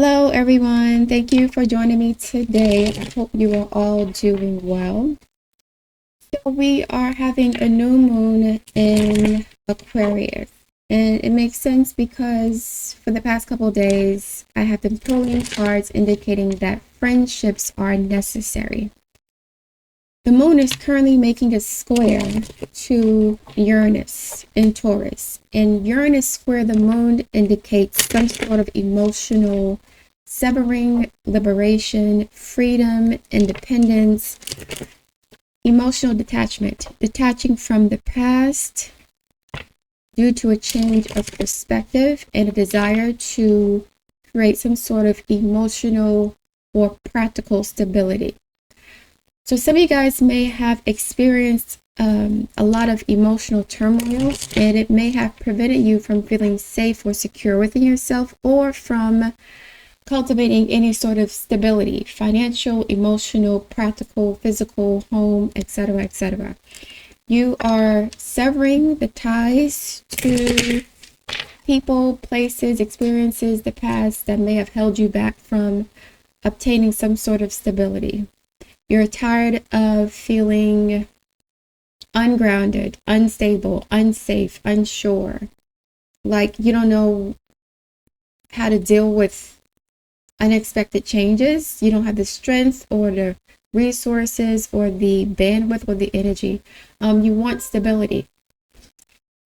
Hello, everyone. Thank you for joining me today. I hope you are all doing well. So we are having a new moon in Aquarius, and it makes sense because for the past couple of days, I have been pulling cards indicating that friendships are necessary. The moon is currently making a square to Uranus in Taurus, and Uranus square the moon indicates some sort of emotional severing, liberation, freedom, independence, emotional detachment, detaching from the past due to a change of perspective and a desire to create some sort of emotional or practical stability. So some of you guys may have experienced a lot of emotional turmoil, and it may have prevented you from feeling safe or secure within yourself, or from cultivating any sort of stability, financial, emotional, practical, physical, home, etc., etc. You are severing the ties to people, places, experiences, the past that may have held you back from obtaining some sort of stability. You're tired of feeling ungrounded, unstable, unsafe, unsure, like you don't know how to deal with unexpected changes. You don't have the strength or the resources or the bandwidth or the energy. You want stability.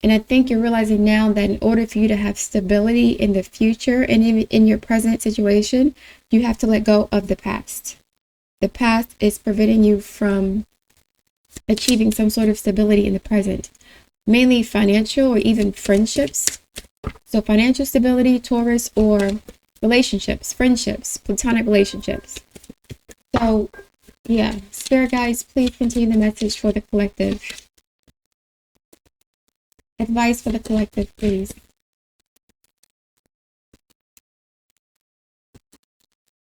And I think you're realizing now that in order for you to have stability in the future and in your present situation, you have to let go of the past. The past is preventing you from achieving some sort of stability in the present, mainly financial or even friendships. So financial stability, Taurus, or relationships, friendships, platonic relationships. So yeah, Spirit guides, please continue the message for the collective. Advice for the collective, please.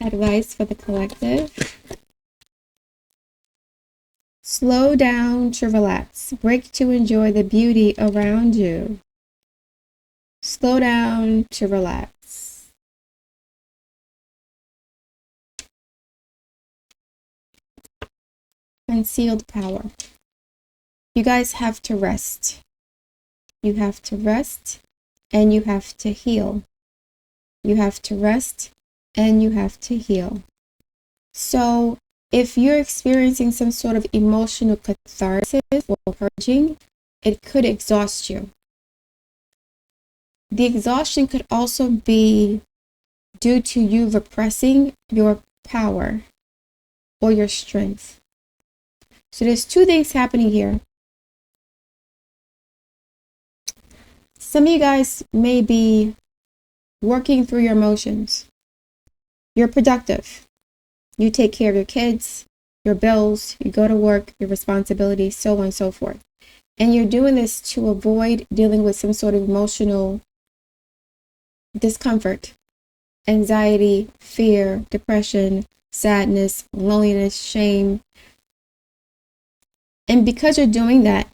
Advice for the collective. Slow down to relax. Break to enjoy the beauty around you. Slow down to relax. Concealed power. You guys have to rest. You have to rest and you have to heal. You have to rest and you have to heal. So if you're experiencing some sort of emotional catharsis or purging, it could exhaust you. The exhaustion could also be due to you repressing your power or your strength. So there's two things happening here. Some of you guys may be working through your emotions. You're productive. You take care of your kids, your bills, you go to work, your responsibilities, so on and so forth. And you're doing this to avoid dealing with some sort of emotional discomfort, anxiety, fear, depression, sadness, loneliness, shame. And because you're doing that,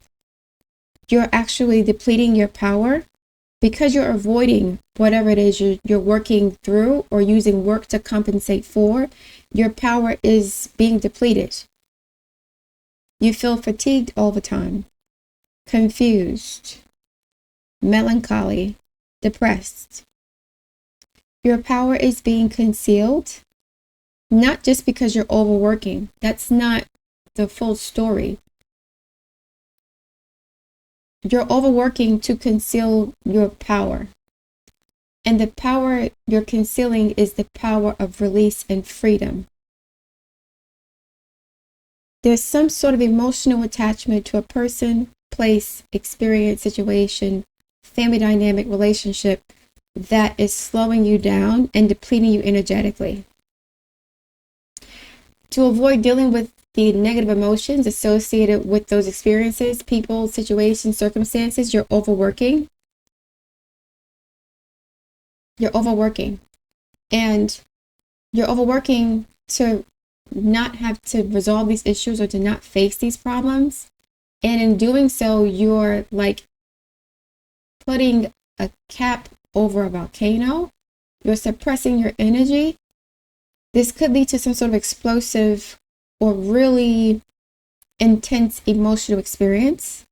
you're actually depleting your power because you're avoiding whatever it is you're working through or using work to compensate for. Your power is being depleted. You feel fatigued all the time, confused, melancholy, depressed. Your power is being concealed, not just because you're overworking. That's not the full story. You're overworking to conceal your power. And the power you're concealing is the power of release and freedom. There's some sort of emotional attachment to a person, place, experience, situation, family dynamic, relationship that is slowing you down and depleting you energetically. To avoid dealing with the negative emotions associated with those experiences, people, situations, circumstances, you're overworking. You're overworking. And you're overworking to not have to resolve these issues or to not face these problems. And in doing so, you're like putting a cap over a volcano you're suppressing your energy, this could lead to some sort of explosive or really intense emotional experience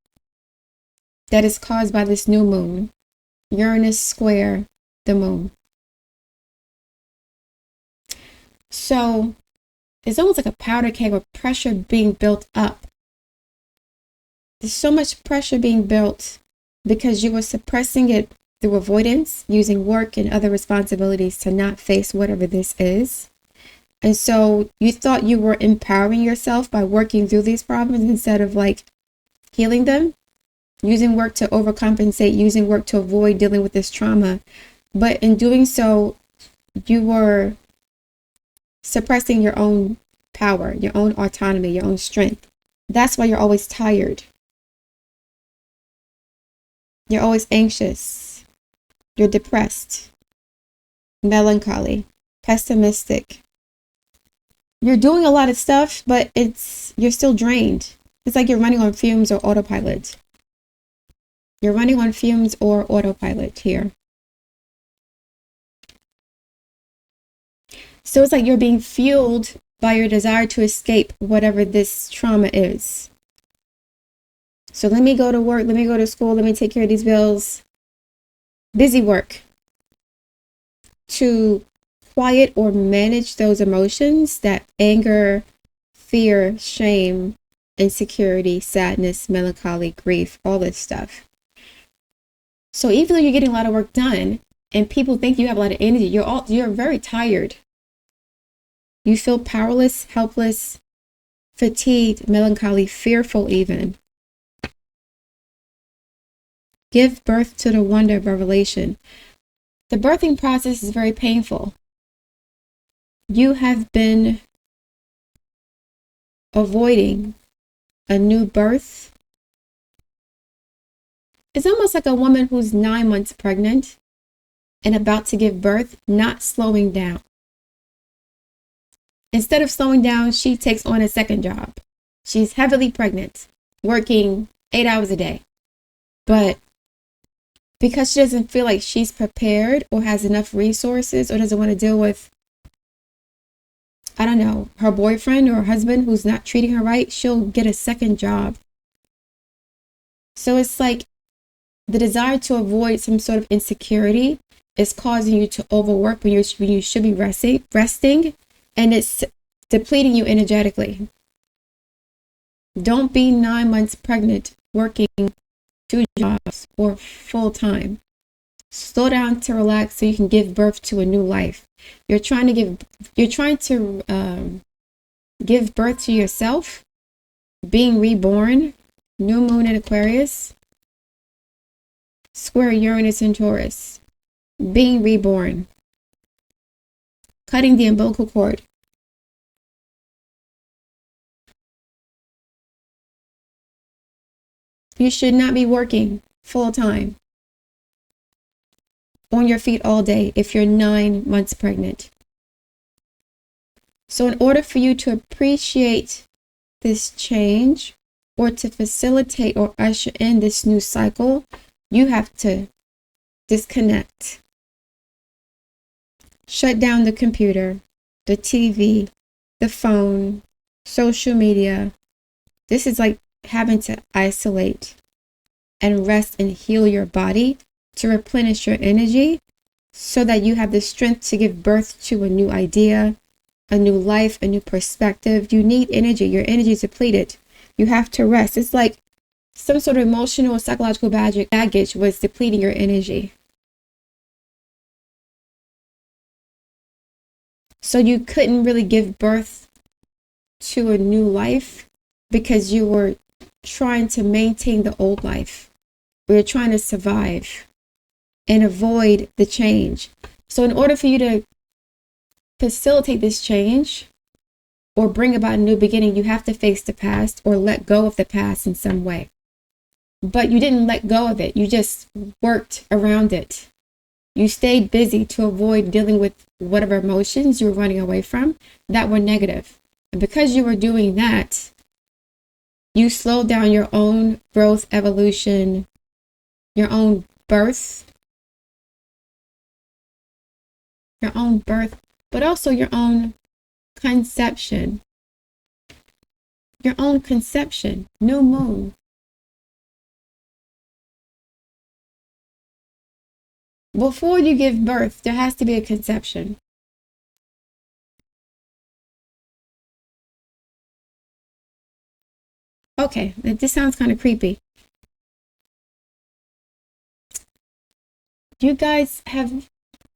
that is caused by this new moon. Uranus square the moon. So it's almost like a powder keg of pressure being built up. There's so much pressure being built because you were suppressing it through avoidance, using work and other responsibilities to not face whatever this is. And so you thought you were empowering yourself by working through these problems instead of like healing them, using work to overcompensate, using work to avoid dealing with this trauma. But in doing so, you were suppressing your own power, your own autonomy, your own strength. That's why you're always tired. You're always anxious. You're depressed, melancholy, pessimistic. You're doing a lot of stuff, but you're still drained. It's like you're running on fumes or autopilot. You're running on fumes or autopilot here. So it's like you're being fueled by your desire to escape whatever this trauma is. So let me go to work, let me go to school, let me take care of these bills. Busy work to quiet or manage those emotions, that anger, fear, shame, insecurity, sadness, melancholy, grief, all this stuff. So even though you're getting a lot of work done and people think you have a lot of energy, you're very tired. You feel powerless, helpless, fatigued, melancholy, fearful even. Give birth to the wonder of revelation. The birthing process is very painful. You have been avoiding a new birth. It's almost like a woman who's 9 months pregnant and about to give birth, not slowing down. Instead of slowing down, she takes on a second job. She's heavily pregnant, working 8 hours a day. But because she doesn't feel like she's prepared or has enough resources or doesn't want to deal with, I don't know, her boyfriend or her husband who's not treating her right, she'll get a second job. So it's like the desire to avoid some sort of insecurity is causing you to overwork when you should be resting, and it's depleting you energetically. Don't be 9 months pregnant working 2 jobs or full time. Slow down to relax so you can give birth to a new life. You're trying to give birth to yourself, being reborn, new moon in Aquarius, square Uranus and Taurus, being reborn, cutting the umbilical cord. You should not be working full time on your feet all day if you're 9 months pregnant. So in order for you to appreciate this change or to facilitate or usher in this new cycle, you have to disconnect. Shut down the computer, the TV, the phone, social media. This is like having to isolate and rest and heal your body to replenish your energy so that you have the strength to give birth to a new idea, a new life, a new perspective. You need energy. Your energy is depleted. You have to rest. It's like some sort of emotional, psychological baggage was depleting your energy. So you couldn't really give birth to a new life because you were trying to maintain the old life. We were trying to survive and avoid the change. So in order for you to facilitate this change or bring about a new beginning, you have to face the past or let go of the past in some way. But you didn't let go of it. You just worked around it. You stayed busy to avoid dealing with whatever emotions you were running away from that were negative. And because you were doing that, you slowed down your own growth, evolution, your own birth. your own birth, but also your own conception. Your own conception, new moon. Before you give birth, there has to be a conception. Okay, this sounds kind of creepy. You guys have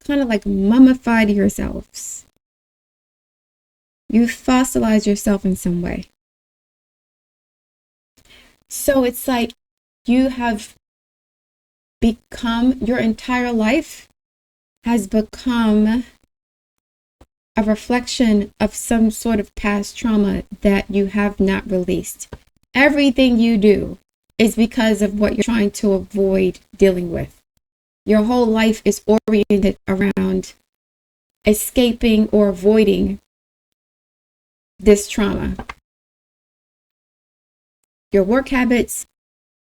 kind of like mummified yourselves. You fossilized yourself in some way. So it's like you have become, your entire life has become a reflection of some sort of past trauma that you have not released. Everything you do is because of what you're trying to avoid dealing with. Your whole life is oriented around escaping or avoiding this trauma. Your work habits,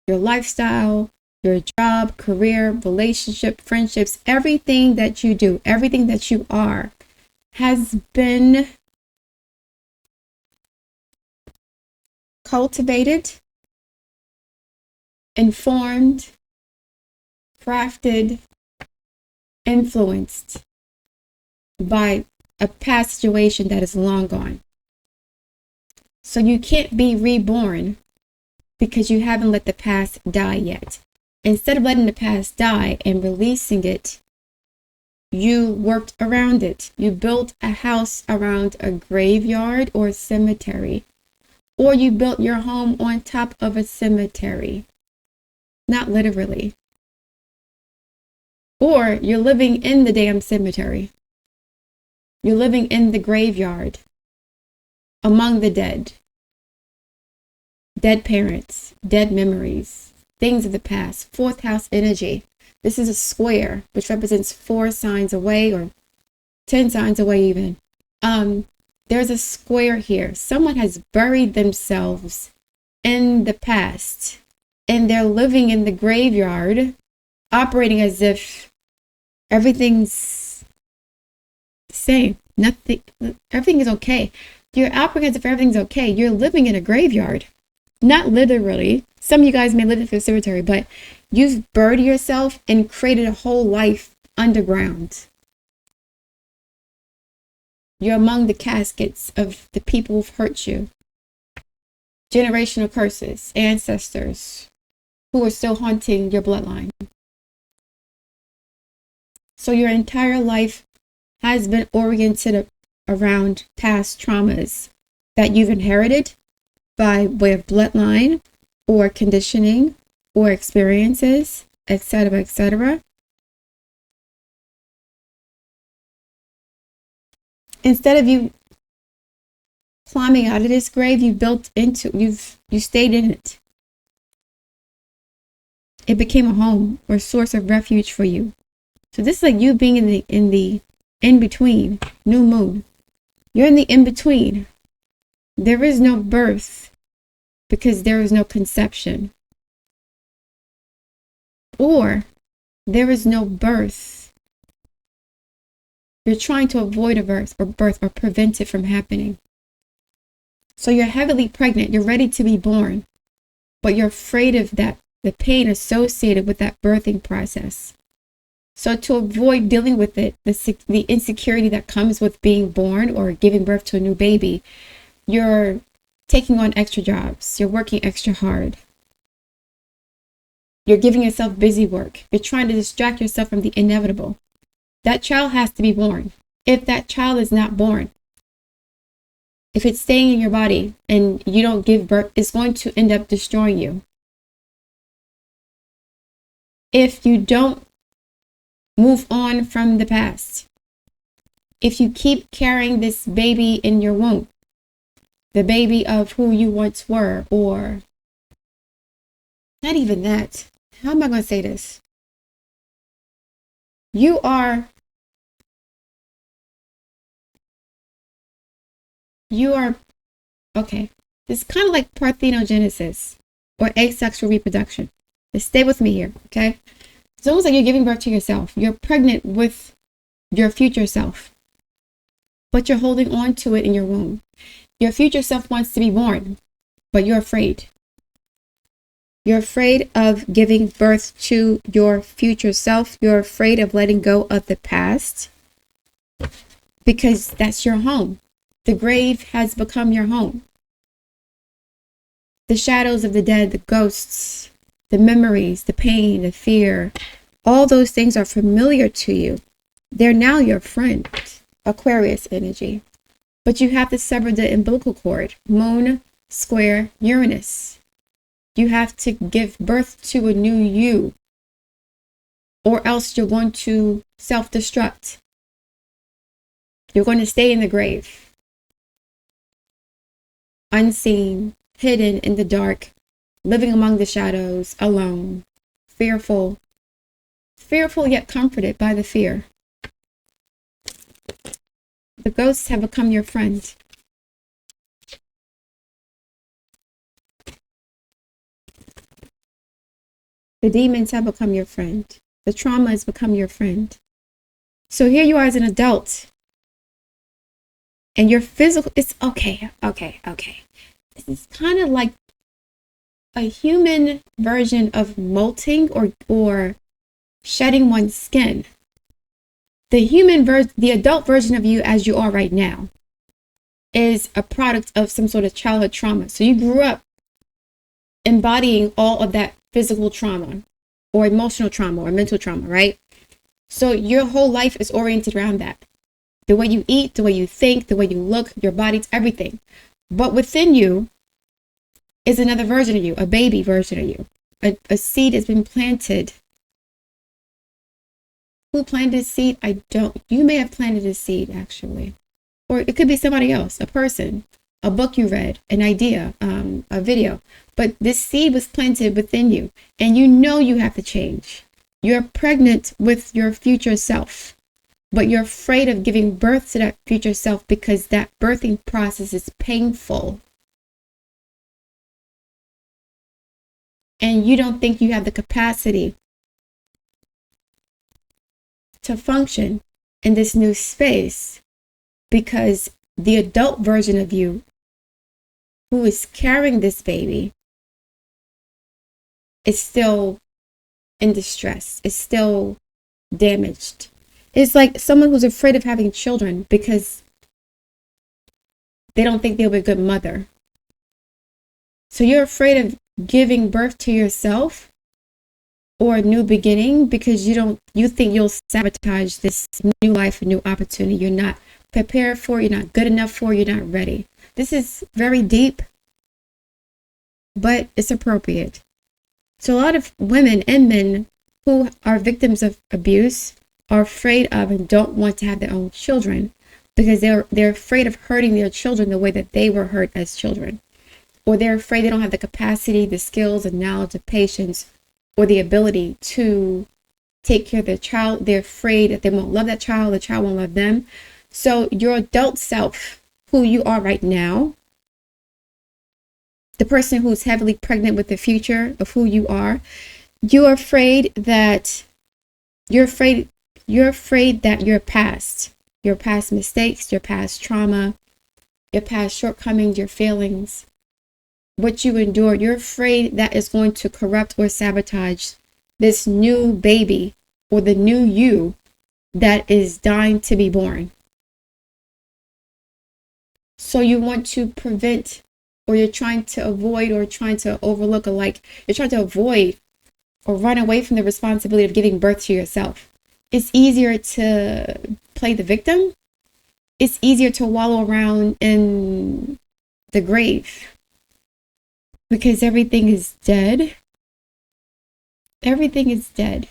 your lifestyle, your job, career, relationship, friendships, everything that you do, everything that you are, has been cultivated, informed, crafted, influenced by a past situation that is long gone. So you can't be reborn because you haven't let the past die yet. Instead of letting the past die and releasing it, you worked around it. You built a house around a graveyard or a cemetery, or you built your home on top of a cemetery. Not literally. Or you're living in the damn cemetery. You're living in the graveyard, among the dead. Dead parents, dead memories, things of the past, fourth house energy. This is a square, which represents 4 signs away or 10 signs away even. There's a square here. Someone has buried themselves in the past, and they're living in the graveyard, operating as if everything's the same. Everything is okay. You're operating as if everything's okay. You're living in a graveyard. Not literally. Some of you guys may live in the cemetery, but you've buried yourself and created a whole life underground. You're among the caskets of the people who've hurt you. Generational curses, ancestors who are still haunting your bloodline. So your entire life has been oriented around past traumas that you've inherited by way of bloodline or conditioning or experiences, etc., etc. Instead of you climbing out of this grave, you stayed in it. It became a home or source of refuge for you. So this is like you being in the in-between, new moon. You're in the in-between. There is no birth because there is no conception. Or there is no birth. You're trying to avoid a birth or prevent it from happening. So you're heavily pregnant. You're ready to be born, but you're afraid of the pain associated with that birthing process. So to avoid dealing with it, the insecurity that comes with being born or giving birth to a new baby, you're taking on extra jobs. You're working extra hard. You're giving yourself busy work. You're trying to distract yourself from the inevitable. That child has to be born. If that child is not born, if it's staying in your body and you don't give birth, it's going to end up destroying you. If you don't move on from the past, if you keep carrying this baby in your womb, the baby of who you once were, or not even that. How am I going to say this? You are okay. It's kind of like parthenogenesis or asexual reproduction. Just stay with me here, okay? It's almost like you're giving birth to yourself. You're pregnant with your future self, but you're holding on to it in your womb. Your future self wants to be born, but you're afraid. You're afraid of giving birth to your future self. You're afraid of letting go of the past because that's your home. The grave has become your home. The shadows of the dead, the ghosts, the memories, the pain, the fear, all those things are familiar to you. They're now your friend, Aquarius energy. But you have to sever the umbilical cord, Moon square Uranus. You have to give birth to a new you, or else you're going to self-destruct. You're going to stay in the grave, unseen, hidden in the dark, living among the shadows, alone, fearful yet comforted by the fear. The ghosts have become your friend. The demons have become your friend. The trauma has become your friend. So here you are as an adult. And your physical, it's okay. This is kind of like a human version of molting or shedding one's skin. The adult version of you as you are right now is a product of some sort of childhood trauma. So you grew up embodying all of that physical trauma or emotional trauma or mental trauma, right? So your whole life is oriented around that. The way you eat, the way you think, the way you look, your body's everything. But within you is another version of you, a baby version of you. A seed has been planted. Who planted a seed? You may have planted a seed actually. Or it could be somebody else, a person, a book you read, an idea, a video. But this seed was planted within you and you know you have to change. You're pregnant with your future self, but you're afraid of giving birth to that future self because that birthing process is painful. And you don't think you have the capacity to function in this new space because the adult version of you who is carrying this baby is still in distress, is still damaged. It's like someone who's afraid of having children because they don't think they'll be a good mother. So you're afraid of giving birth to yourself or a new beginning because you think you'll sabotage this new life, a new opportunity you're not prepared for, you're not good enough for, you're not ready. This is very deep, but it's appropriate. So a lot of women and men who are victims of abuse are afraid of and don't want to have their own children because they're afraid of hurting their children the way that they were hurt as children. Or they're afraid they don't have the capacity, the skills, and knowledge, the patience, or the ability to take care of their child. They're afraid that they won't love that child, the child won't love them. So your adult self, who you are right now, the person who's heavily pregnant with the future of who you are, you're afraid that your past mistakes, your past trauma, your past shortcomings, your failings, what you endured, you're afraid that is going to corrupt or sabotage this new baby or the new you that is dying to be born. So you want to prevent, or you're trying to avoid or trying to overlook, you're trying to avoid or run away from the responsibility of giving birth to yourself. It's easier to play the victim. It's easier to wallow around in the grave because everything is dead. Everything is dead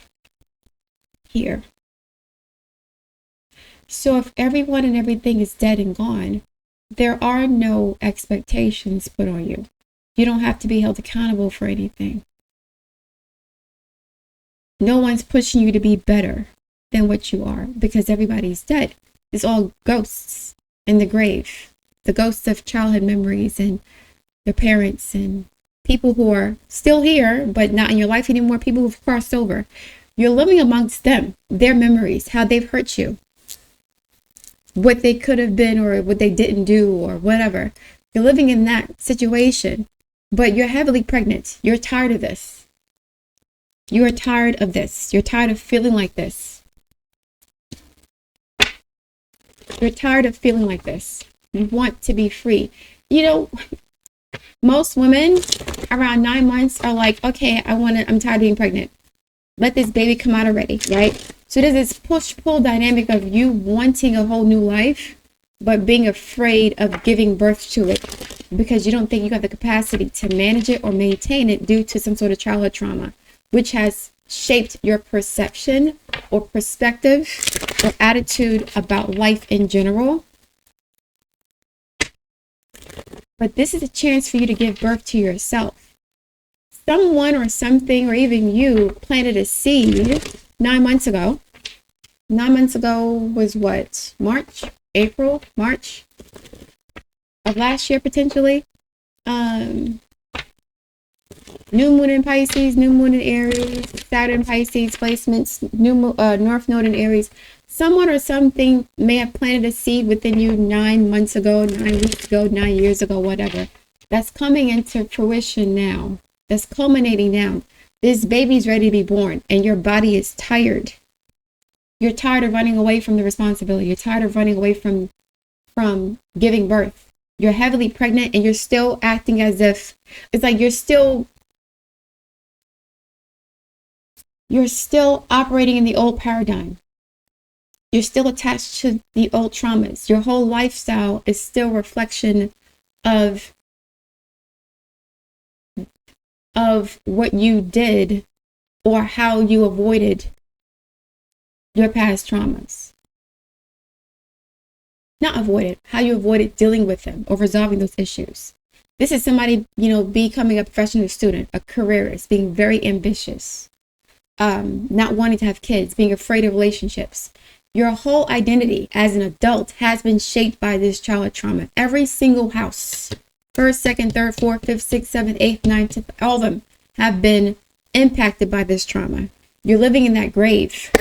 here. So if everyone and everything is dead and gone, there are no expectations put on you. You don't have to be held accountable for anything. No one's pushing you to be better than what you are because everybody's dead. It's all ghosts in the grave. The ghosts of childhood memories and your parents and people who are still here but not in your life anymore, people who've crossed over. You're living amongst them, their memories, how they've hurt you. what they could have been or what they didn't do or whatever. You're living in that situation, but you're heavily pregnant. You're tired of this. You are tired of this. You're tired of feeling like this. You're tired of feeling like this. You want to be free. You know, most women around 9 months are like, okay, I'm tired of being pregnant. Let this baby come out already, right? So there's this push-pull dynamic of you wanting a whole new life, but being afraid of giving birth to it because you don't think you have the capacity to manage it or maintain it due to some sort of childhood trauma, which has shaped your perception or perspective or attitude about life in general. But this is a chance for you to give birth to yourself. Someone or something, or even you, planted a seed 9 months ago. 9 months ago was what? March of last year, potentially. New moon in Pisces, new moon in Aries, Saturn Pisces placements, North Node in Aries. Someone or something may have planted a seed within you 9 months ago, 9 weeks ago, 9 years ago, whatever. That's coming into fruition now. That's culminating now. This baby's ready to be born and your body is tired. You're tired of running away from the responsibility. You're tired of running away from giving birth. You're heavily pregnant and you're still acting as if it's like you're still operating in the old paradigm. You're still attached to the old traumas. Your whole lifestyle is still a reflection of what you did or how you avoided your past traumas. Not avoided, how you avoided dealing with them or resolving those issues. This is somebody, becoming a professional student, a careerist, being very ambitious, not wanting to have kids, being afraid of relationships. Your whole identity as an adult has been shaped by this childhood trauma. Every single house, first, second, third, fourth, fifth, sixth, seventh, eighth, ninth, 10th, all of them have been impacted by this trauma. You're living in that grave.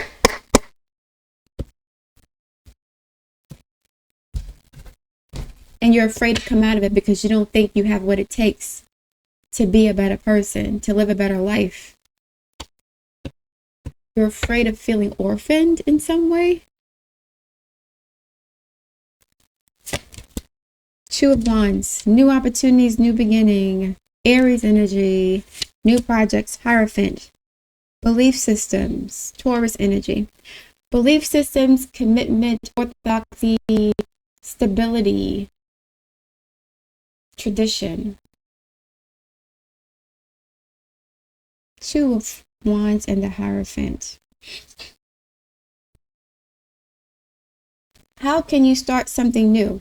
And you're afraid to come out of it because you don't think you have what it takes to be a better person, to live a better life. You're afraid of feeling orphaned in some way. Two of Wands, new opportunities, new beginning, Aries energy, new projects, Hierophant, belief systems, Taurus energy, belief systems, commitment, orthodoxy, stability, tradition. Two of Wands and the Hierophant. How can you start something new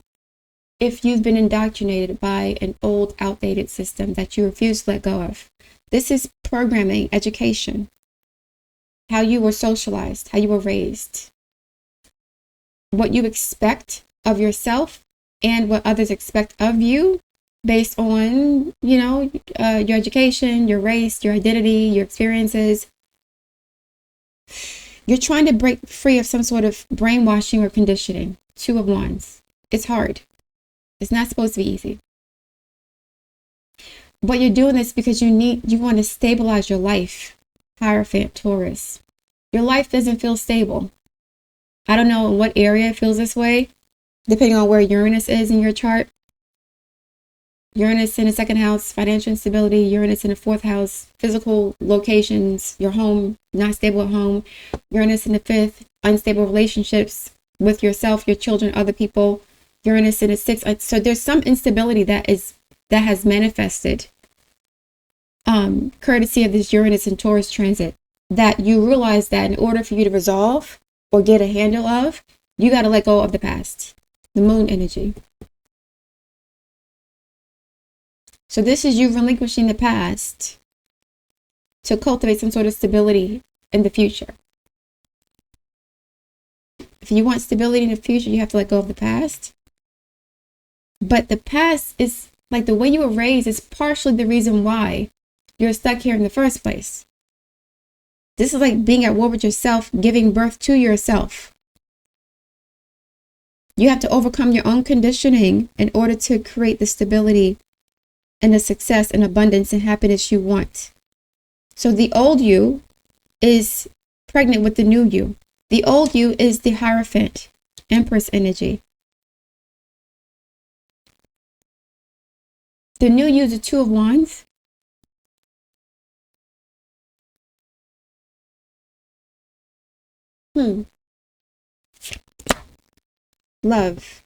if you've been indoctrinated by an old, outdated system that you refuse to let go of? This is programming, education, how you were socialized, how you were raised, what you expect of yourself and what others expect of you based on, your education, your race, your identity, your experiences. You're trying to break free of some sort of brainwashing or conditioning. Two of Wands. It's hard. It's not supposed to be easy. But you're doing this because you want to stabilize your life. Hierophant, Taurus. Your life doesn't feel stable. I don't know in what area it feels this way, depending on where Uranus is in your chart. Uranus in the second house, financial instability. Uranus in the fourth house, physical locations, your home, not stable at home. Uranus in the fifth, unstable relationships with yourself, your children, other people. Uranus in the sixth. So there's some instability that has manifested, courtesy of this Uranus and Taurus transit, that you realize that in order for you to resolve or get a handle of, you got to let go of the past. The moon energy. So this is you relinquishing the past to cultivate some sort of stability in the future. If you want stability in the future, you have to let go of the past. But the past is like the way you were raised is partially the reason why you're stuck here in the first place. This is like being at war with yourself, giving birth to yourself. You have to overcome your own conditioning in order to create the stability and the success and abundance and happiness you want. So the old you is pregnant with the new you. The old you is the Hierophant, Empress energy. The new you is the Two of Wands. Love.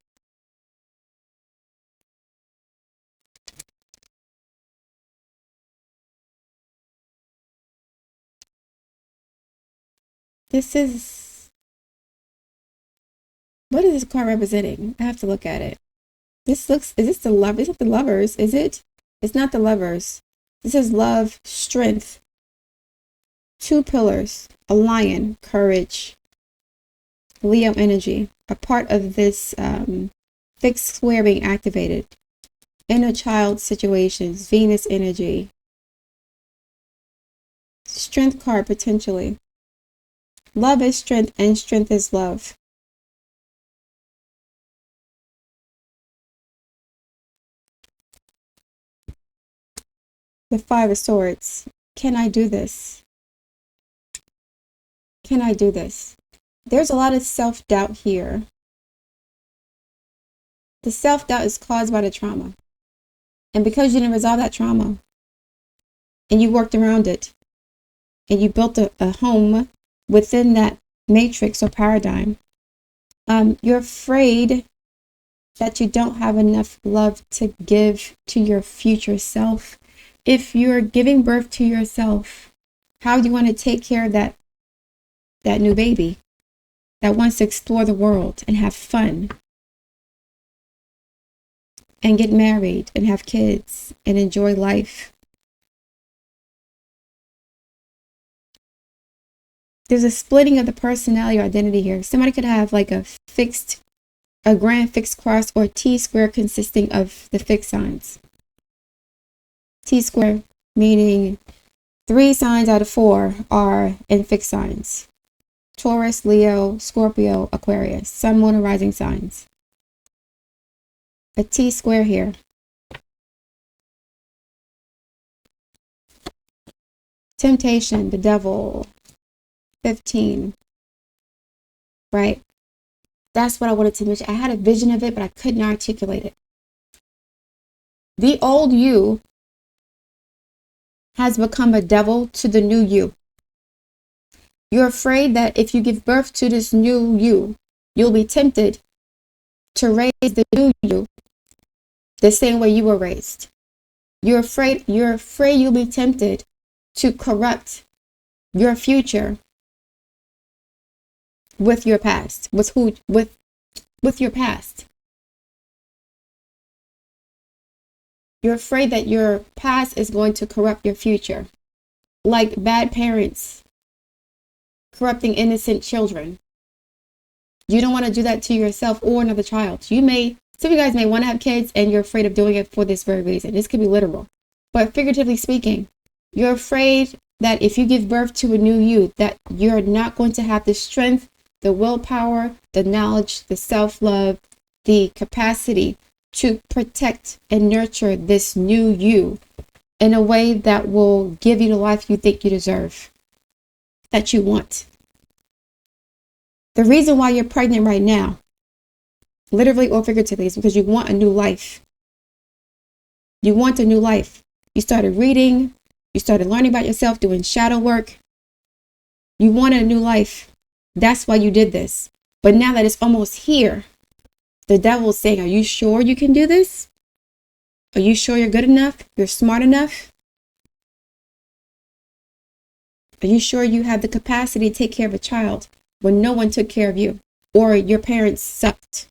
This is, what is this card representing? I have to look at it. This looks, is this the love? Is it the Lovers? Is it? It's not the Lovers. This is love, strength, two pillars, a lion, courage, Leo energy, a part of this fixed square being activated, inner child situations, Venus energy, strength card potentially. Love is strength and strength is love. The Five of Swords. Can I do this? Can I do this? There's a lot of self-doubt here. The self-doubt is caused by the trauma. And because you didn't resolve that trauma, and you worked around it, and you built a home within that matrix or paradigm, you're afraid that you don't have enough love to give to your future self. If you're giving birth to yourself, how do you want to take care of that new baby that wants to explore the world and have fun and get married and have kids and enjoy life? There's a splitting of the personality or identity here. Somebody could have like a grand fixed cross or T-square consisting of the fixed signs. T-square meaning 3 signs out of 4 are in fixed signs. Taurus, Leo, Scorpio, Aquarius, Sun, Moon, and rising signs. A T-square here. Temptation, the devil, 15. Right? That's what I wanted to mention. I had a vision of it, but I couldn't articulate it. The old you has become a devil to the new you. You're afraid that if you give birth to this new you, you'll be tempted to raise the new you the same way you were raised. You're afraid you'll be tempted to corrupt your future with your past, with your past. You're afraid that your past is going to corrupt your future, like bad parents corrupting innocent children. You don't want to do that to yourself or another child. Some of you guys may want to have kids and you're afraid of doing it for this very reason. This could be literal, but figuratively speaking, you're afraid that if you give birth to a new you, that you're not going to have the strength, the willpower, the knowledge, the self-love, the capacity to protect and nurture this new you in a way that will give you the life you think you deserve, that you want. The reason why you're pregnant right now, literally or figuratively, is because you want a new life. You want a new life. You started reading, you started learning about yourself, doing shadow work. You wanted a new life. That's why you did this. But now that it's almost here, the devil's saying, are you sure you can do this? Are you sure you're good enough? You're smart enough? Are you sure you have the capacity to take care of a child when no one took care of you or your parents sucked?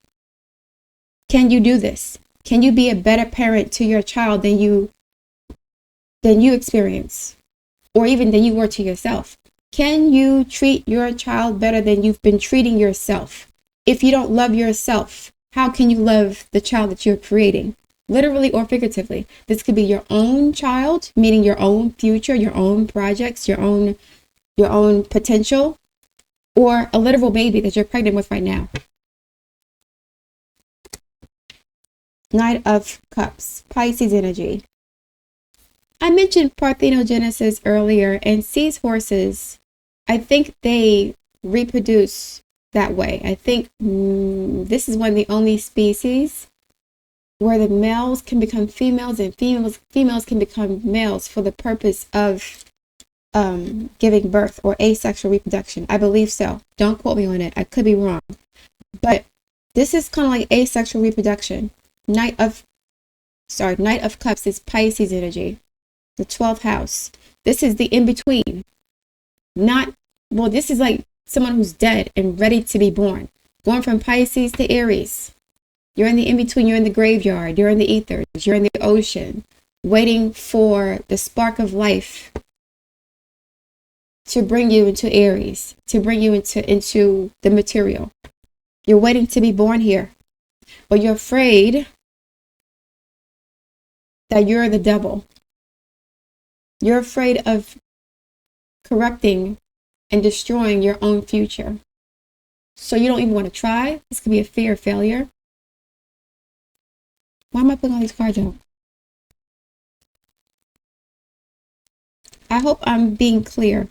Can you do this? Can you be a better parent to your child than you experience, or even than you were to yourself? Can you treat your child better than you've been treating yourself? If you don't love yourself, how can you love the child that you're creating? Literally or figuratively. This could be your own child, meaning your own future, your own projects, your own potential, or a literal baby that you're pregnant with right now. Knight of Cups, Pisces energy. I mentioned parthenogenesis earlier, and seas horses, I think they reproduce that way. I think this is one of the only species where the males can become females and females can become males for the purpose of giving birth or asexual reproduction. I believe so. Don't quote me on it. I could be wrong. But this is kind of like asexual reproduction. Knight of Cups is Pisces energy. The 12th house. This is the in-between. This is like someone who's dead and ready to be born. Going from Pisces to Aries. You're in the in-between. You're in the graveyard. You're in the ethers. You're in the ocean. Waiting for the spark of life to bring you into Aries. To bring you into the material. You're waiting to be born here. But you're afraid that you're the devil. You're afraid of corrupting and destroying your own future. So you don't even want to try. This could be a fear of failure. Why am I putting all these cards out? I hope I'm being clear.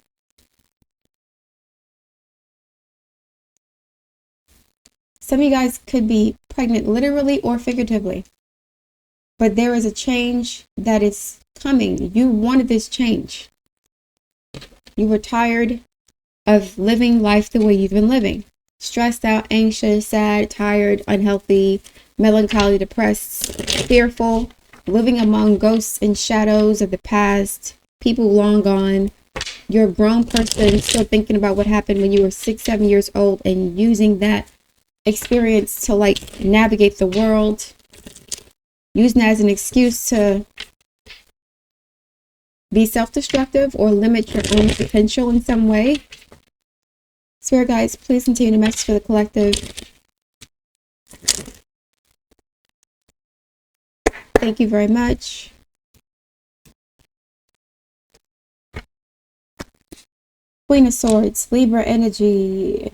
Some of you guys could be pregnant literally or figuratively. But there is a change that is coming. You wanted this change. You were tired of living life the way you've been living. Stressed out, anxious, sad, tired, unhealthy, melancholy, depressed, fearful, living among ghosts and shadows of the past, people long gone. You're a grown person still thinking about what happened when you were 6, 7 years old and using that experience to like navigate the world, using that as an excuse to be self-destructive or limit your own potential in some way. Spirit guides, please continue the message for the collective. Thank you very much. Queen of Swords, Libra energy,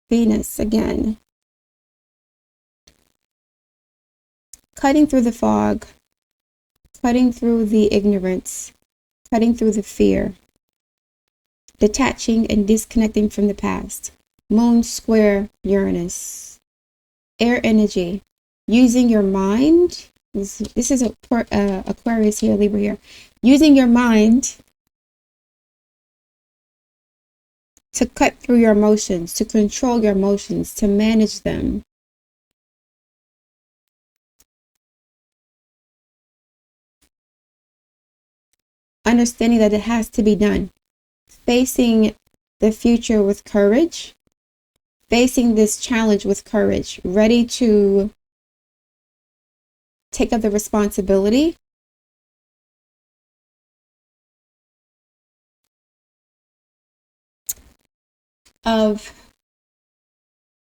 Venus again. Cutting through the fog, cutting through the ignorance, cutting through the fear, detaching and disconnecting from the past. Moon square Uranus. Air energy, using your mind. This is Aquarius here, Libra here. Using your mind to cut through your emotions, to control your emotions, to manage them. Understanding that it has to be done. Facing the future with courage. Facing this challenge with courage. Ready to take up the responsibility. Of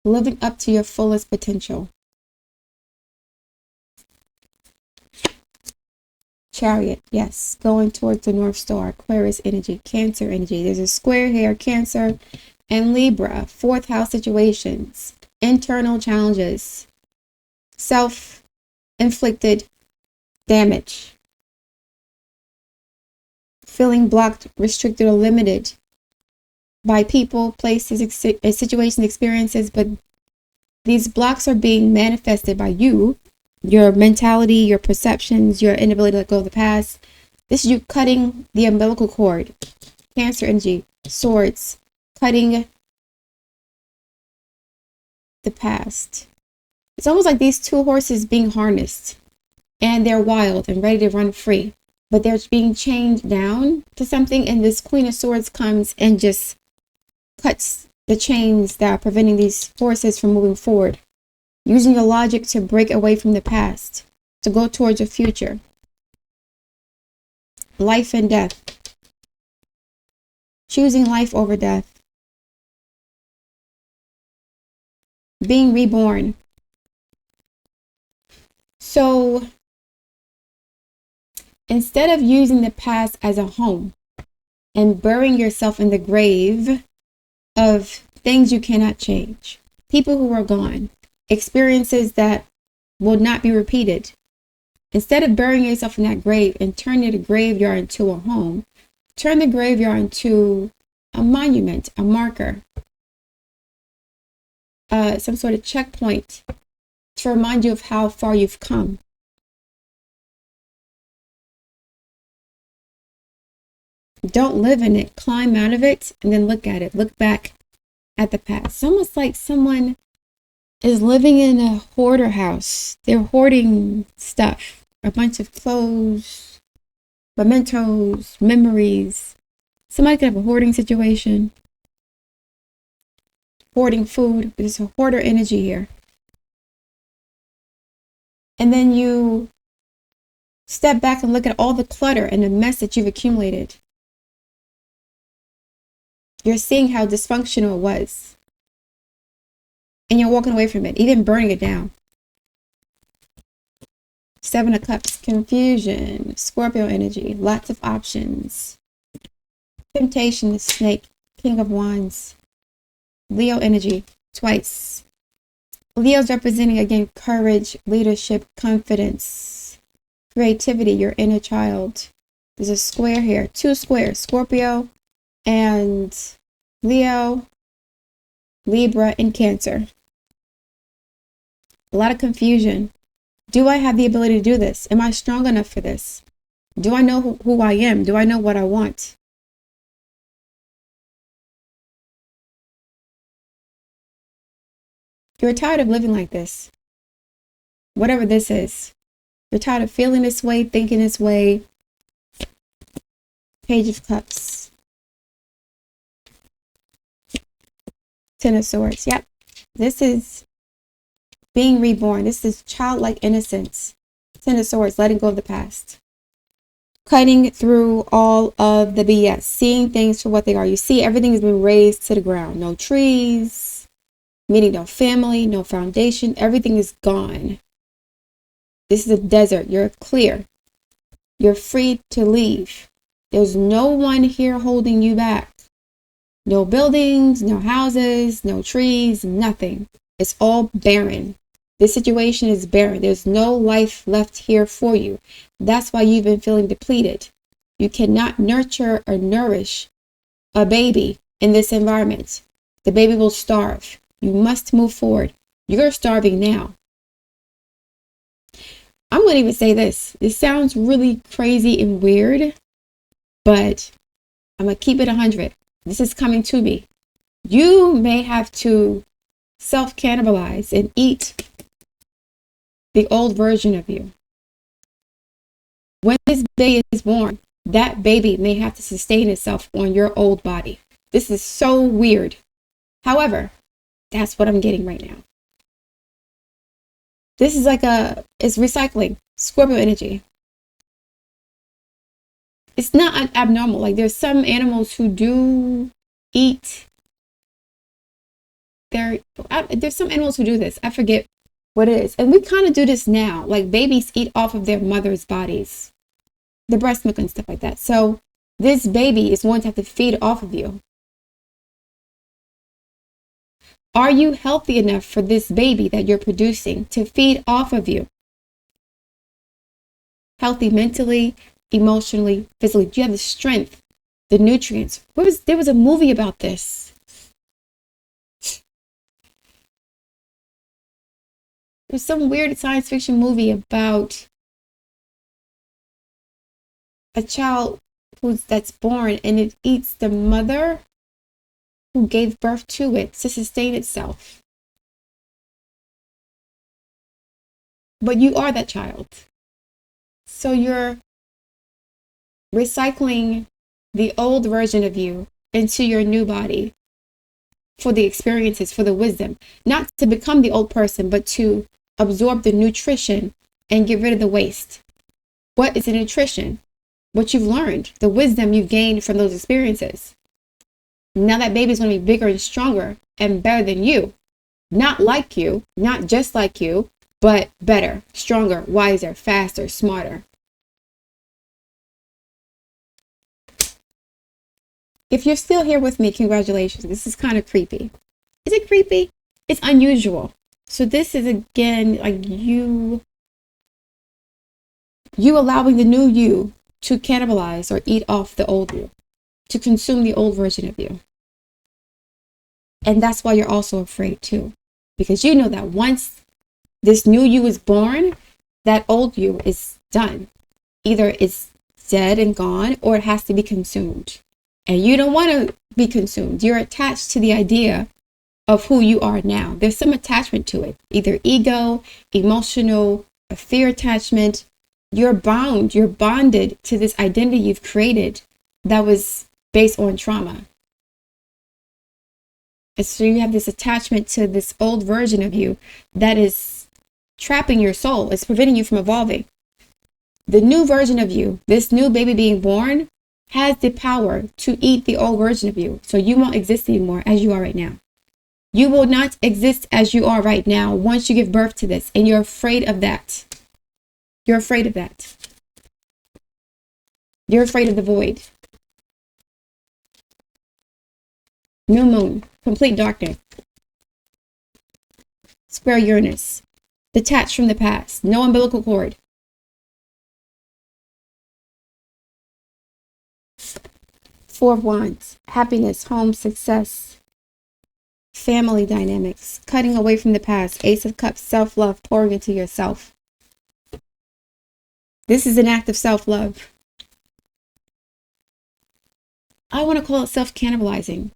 living up to your fullest potential. Chariot, yes, going towards the North Star. Aquarius energy, Cancer energy. There's a square here, Cancer and Libra. 4th house situations, internal challenges, self-inflicted damage, feeling blocked, restricted, or limited by people, places, situations, experiences, but these blocks are being manifested by you, your mentality, your perceptions, your inability to let go of the past. This is you cutting the umbilical cord. Cancer energy, Swords, cutting the past. It's almost like these two horses being harnessed and they're wild and ready to run free, but they're being chained down to something, and this Queen of Swords comes and just cuts the chains that are preventing these horses from moving forward, using your logic to break away from the past, to go towards your future. Life and death. Choosing life over death. Being reborn. So instead of using the past as a home and burying yourself in the grave of things you cannot change, people who are gone, experiences that will not be repeated. Instead of burying yourself in that grave and turning the graveyard into a home, turn the graveyard into a monument, a marker, some sort of checkpoint to remind you of how far you've come. Don't live in it. Climb out of it and then look at it. Look back at the past. It's almost like someone is living in a hoarder house. They're hoarding stuff, a bunch of clothes, mementos, memories. Somebody could have a hoarding situation, hoarding food. There's a hoarder energy here. And then you step back and look at all the clutter and the mess that you've accumulated. You're seeing how dysfunctional it was. And you're walking away from it, even burning it down. 7 of Cups, confusion, Scorpio energy, lots of options. Temptation, the snake, King of Wands. Leo energy, twice. Leo's representing, again, courage, leadership, confidence, creativity, your inner child. There's a square here, 2 squares, Scorpio and Leo, Libra, and Cancer. A lot of confusion. Do I have the ability to do this? Am I strong enough for this? Do I know who I am? Do I know what I want? You're tired of living like this. Whatever this is. You're tired of feeling this way, thinking this way. Page of Cups. 10 of Swords. Yep. This is being reborn. This is childlike innocence. 10 of Swords. Letting go of the past. Cutting through all of the BS. Seeing things for what they are. You see everything has been raised to the ground. No trees. Meaning no family. No foundation. Everything is gone. This is a desert. You're clear. You're free to leave. There's no one here holding you back. No buildings, no houses, no trees, nothing. It's all barren. This situation is barren. There's no life left here for you. That's why you've been feeling depleted. You cannot nurture or nourish a baby in this environment. The baby will starve. You must move forward. You're starving now. I'm going to even say this. This sounds really crazy and weird, but I'm going to keep it 100. This is coming to me. You may have to self-cannibalize and eat the old version of you. When this baby is born, that baby may have to sustain itself on your old body. This is so weird. However, that's what I'm getting right now. This is it's recycling, Scorpio energy. It's not abnormal. Like there's some animals who do eat. There's some animals who do this. I forget what it is. And we kind of do this now. Like babies eat off of their mother's bodies. The breast milk and stuff like that. So this baby is going to have to feed off of you. Are you healthy enough for this baby that you're producing to feed off of you? Healthy mentally, emotionally, physically. Do you have the strength, the nutrients? There was a movie about this. There was some weird science fiction movie about a child that's born and it eats the mother who gave birth to it to sustain itself. But you are that child. So you're recycling the old version of you into your new body for the experiences, for the wisdom, not to become the old person, but to absorb the nutrition and get rid of the waste. What is the nutrition? What you've learned, the wisdom you've gained from those experiences. Now that baby's going to be bigger and stronger and better than you. Not like you, not just like you, but better, stronger, wiser, faster, smarter. If you're still here with me, congratulations. This is kind of creepy. Is it creepy? It's unusual. So this is again like you allowing the new you to cannibalize or eat off the old you, to consume the old version of you. And that's why you're also afraid too, because you know that once this new you is born, that old you is done. Either it's dead and gone, or it has to be consumed. And you don't want to be consumed. You're attached to the idea of who you are now. There's some attachment to it, either ego, emotional, a fear attachment. You're bonded to this identity you've created that was based on trauma. And so you have this attachment to this old version of you that is trapping your soul. It's preventing you from evolving. The new version of you, this new baby being born, has the power to eat the old version of you. So you won't exist anymore as you are right now. You will not exist as you are right now once you give birth to this. And you're afraid of that. You're afraid of that. You're afraid of the void. New moon, complete darkness. Square Uranus, detached from the past, no umbilical cord. Four of Wands, happiness, home, success, family dynamics, cutting away from the past. Ace of Cups, self-love, pouring into yourself. This is an act of self-love. I want to call it self-cannibalizing,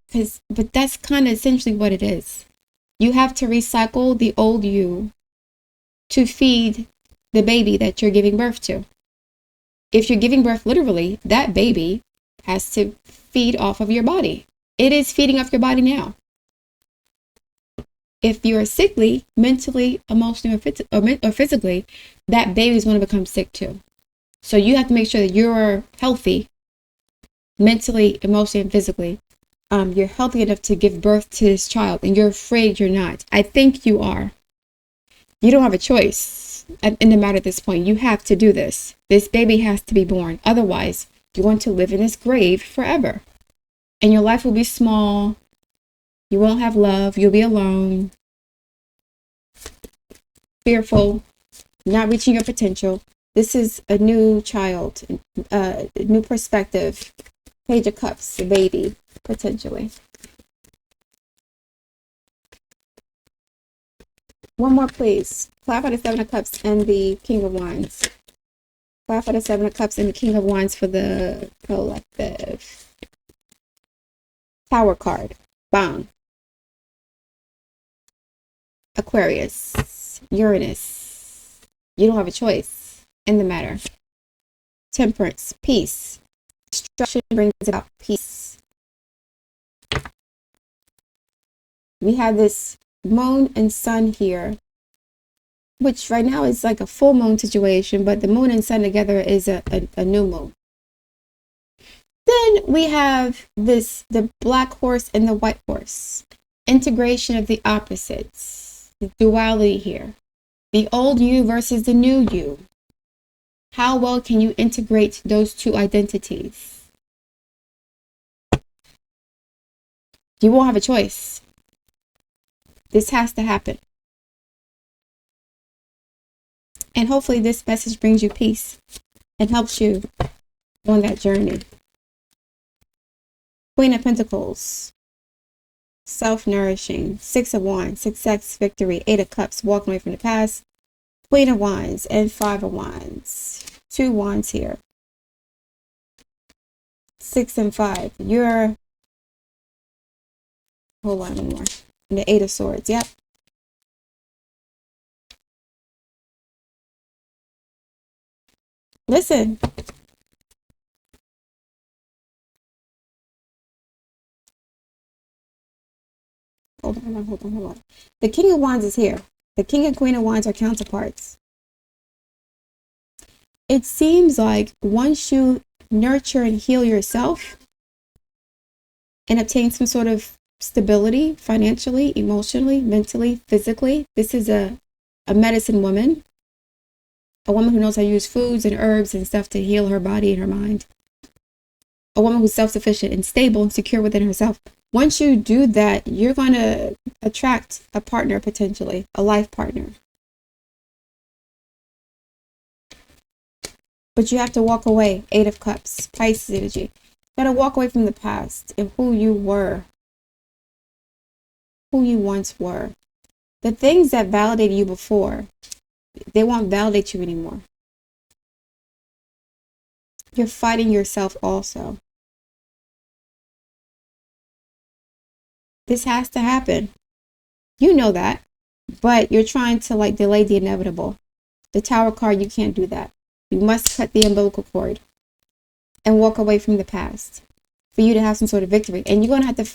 but that's kind of essentially what it is. You have to recycle the old you to feed the baby that you're giving birth to. If you're giving birth literally, that baby has to feed off of your body. It is feeding off your body now. If you're sickly, mentally, emotionally, or physically, that baby is going to become sick too. So you have to make sure that you're healthy, mentally, emotionally, and physically. You're healthy enough to give birth to this child, and you're afraid you're not. I think you are. You don't have a choice in the matter at this point. You have to do this. This baby has to be born. Otherwise, you're going to live in this grave forever. And your life will be small. You won't have love. You'll be alone. Fearful. Not reaching your potential. This is a new child. A new perspective. Page of Cups. A baby. Potentially. One more, please. Clarify the Seven of Cups and the King of Wands. Clarify the Seven of Cups and the King of Wands for the collective. Tower card. Bang. Aquarius. Uranus. You don't have a choice in the matter. Temperance. Peace. Destruction brings about peace. We have this moon and sun here, which right now is like a full moon situation, but the moon and sun together is a new moon. Then we have the black horse and the white horse. Integration of the opposites. The duality here. The old you versus the new you. How well can you integrate those two identities? You won't have a choice. This has to happen. And hopefully this message brings you peace and helps you on that journey. Queen of Pentacles. Self-nourishing. Six of Wands. Success, victory. Eight of Cups. Walking away from the past. Queen of Wands and Five of Wands. Two Wands here. 6 and 5. You're... Hold on one more. And the Eight of Swords. Yep. Listen. Hold on. The King of Wands is here. The King and Queen of Wands are counterparts. It seems like once you nurture and heal yourself and obtain some sort of stability financially, emotionally, mentally, physically, this is a medicine woman. A woman who knows how to use foods and herbs and stuff to heal her body and her mind. A woman who's self-sufficient and stable and secure within herself. Once you do that, you're going to attract a partner, potentially a life partner. But you have to walk away. 8 of Cups, Pisces energy. You got to walk away from the past and who you were, who you once were. The things that validated you before, they won't validate you anymore. You're fighting yourself also. This has to happen. You know that, but you're trying to like delay the inevitable. The Tower card, you can't do that. You must cut the umbilical cord and walk away from the past for you to have some sort of victory. And you're going to have to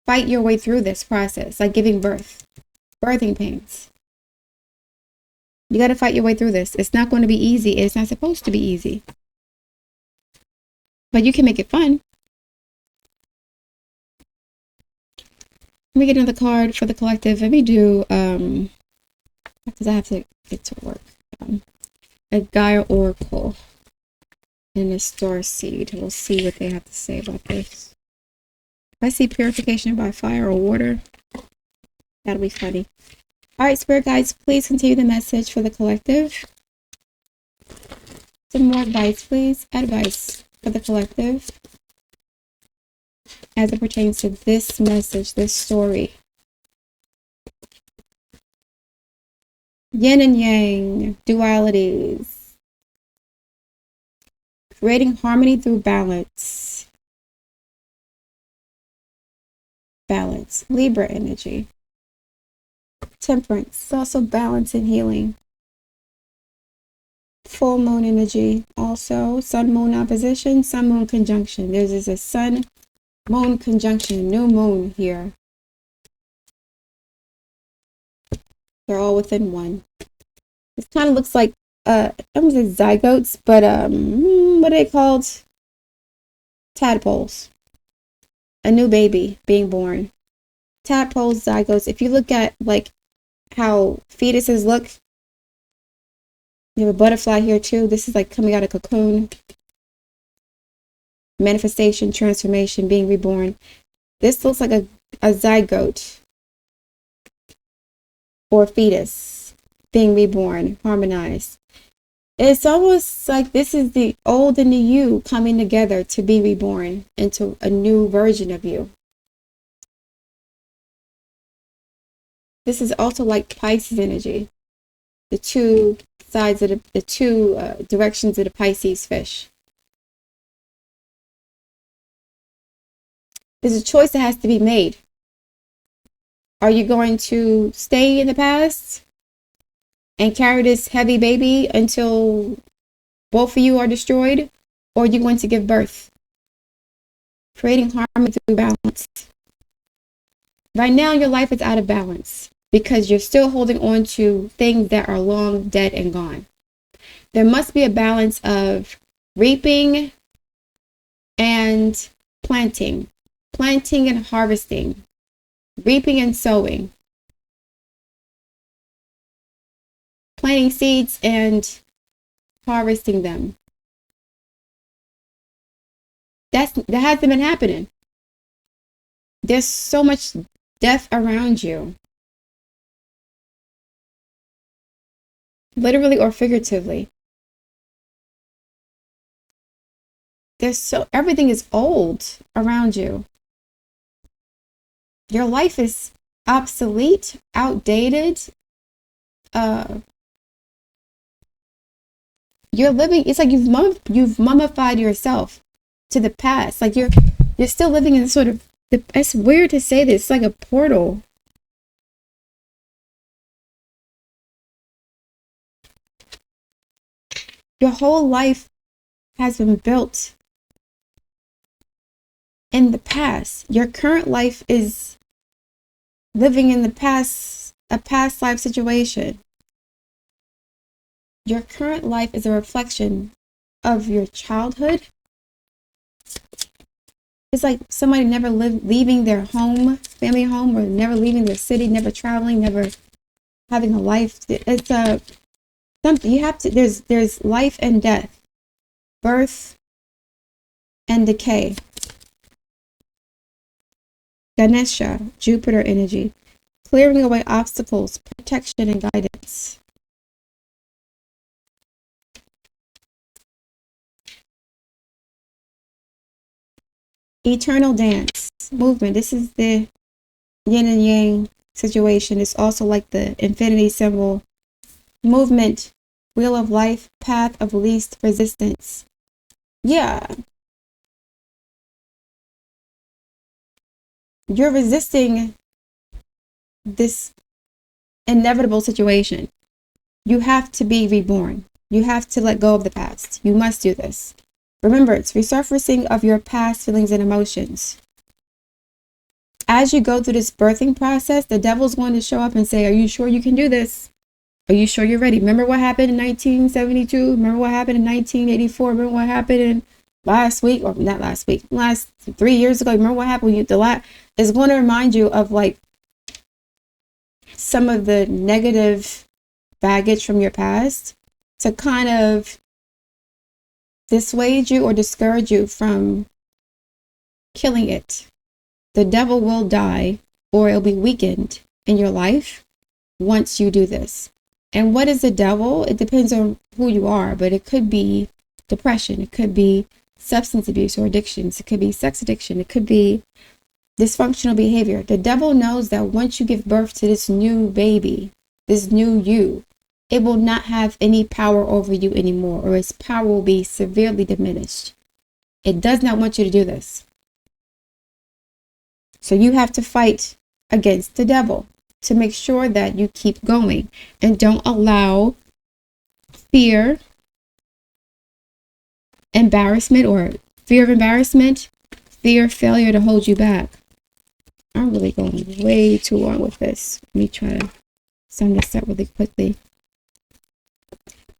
fight your way through this process, like giving birth, birthing pains. You got to fight your way through this. It's not going to be easy. It's not supposed to be easy. But you can make it fun. Let me get another card for the collective. Let me do, because I have to get to work. A Gaia Oracle and a Star Seed. We'll see what they have to say about this. If I see purification by fire or water, that'll be funny. All right, Spirit Guides, please continue the message for the collective. Some more advice, please. Advice for the collective as it pertains to this message, this story. Yin and yang, dualities. Creating harmony through balance. Balance. Libra energy. Temperance. Also balance and healing. Full moon energy. Also sun moon opposition, sun moon conjunction. There's a sun moon conjunction, new moon here. They're all within one. This kind of looks like I don't say zygotes, but what are they called? Tadpoles. A new baby being born. Tadpoles, zygotes. If you look at like how fetuses look, you have a butterfly here too. This is like coming out of a cocoon. Manifestation, transformation, being reborn. This looks like a zygote or fetus being reborn, harmonized. It's almost like this is the old and the you coming together to be reborn into a new version of you. This is also like Pisces energy. The two sides of the two directions of the Pisces fish. There's a choice that has to be made. Are you going to stay in the past and carry this heavy baby until both of you are destroyed? Or are you going to give birth? Creating harmony through balance. Right now, your life is out of balance because you're still holding on to things that are long dead and gone. There must be a balance of reaping and planting. Planting and harvesting, reaping and sowing, planting seeds and harvesting them. That hasn't been happening. There's so much death around you, literally or figuratively. Everything is old around you. Your life is obsolete, outdated. You're living, it's like you've mummified yourself to the past. Like you're still living in sort of, it's weird to say this, it's like a portal. Your whole life has been built in the past. Your current life is living in the past, a past life situation. Your current life is a reflection of your childhood. It's like somebody never leaving their home, family home, or never leaving their city, never traveling, never having a life. It's something you have to, there's life and death, birth and decay. Ganesha, Jupiter energy, clearing away obstacles, protection, and guidance. Eternal dance, movement. This is the yin and yang situation. It's also like the infinity symbol. Movement, wheel of life, path of least resistance. Yeah. You're resisting this inevitable situation. You have to be reborn. You have to let go of the past. You must do this. Remember, it's resurfacing of your past feelings and emotions. As you go through this birthing process, the devil's going to show up and say, are you sure you can do this? Are you sure you're ready? Remember what happened in 1972? Remember what happened in 1984? Remember what happened in last 3 years ago? Remember what happened? It's going to remind you of like some of the negative baggage from your past to kind of dissuade you or discourage you from killing it. The devil will die or it'll be weakened in your life once you do this. And what is the devil? It depends on who you are, but it could be depression. It could be substance abuse or addictions. It could be sex addiction. It could be dysfunctional behavior. The devil knows that once you give birth to this new baby, this new you, it will not have any power over you anymore, or its power will be severely diminished. It does not want you to do this. So you have to fight against the devil to make sure that you keep going and don't allow fear, embarrassment, or fear of embarrassment, fear of failure to hold you back. I'm really going way too long with this. Let me try to sum this up really quickly.